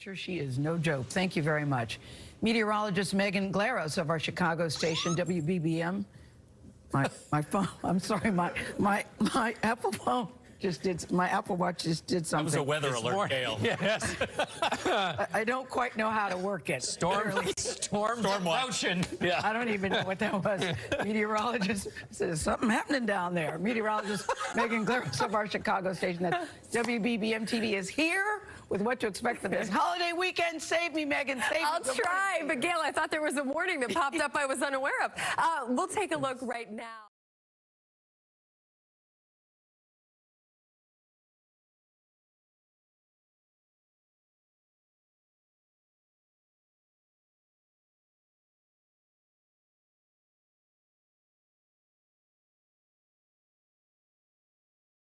Temperature, she is no joke. Thank you very much. Meteorologist Megan Glaros of our Chicago station, WBBM. My phone, I'm sorry, my Apple phone just did, my Apple Watch just did something. That was a weather alert, Gayle. Yes. I don't quite know how to work it. Storm motion. Yeah. I don't even know what that was. Meteorologist says something happening down there. Meteorologist Megan Glaros of our Chicago station. That WBBM TV is here with what to expect for this holiday weekend. Save me, Megan. Save me. I'll try, but Gayle, I thought there was a warning that popped up I was unaware of. We'll take a look right now.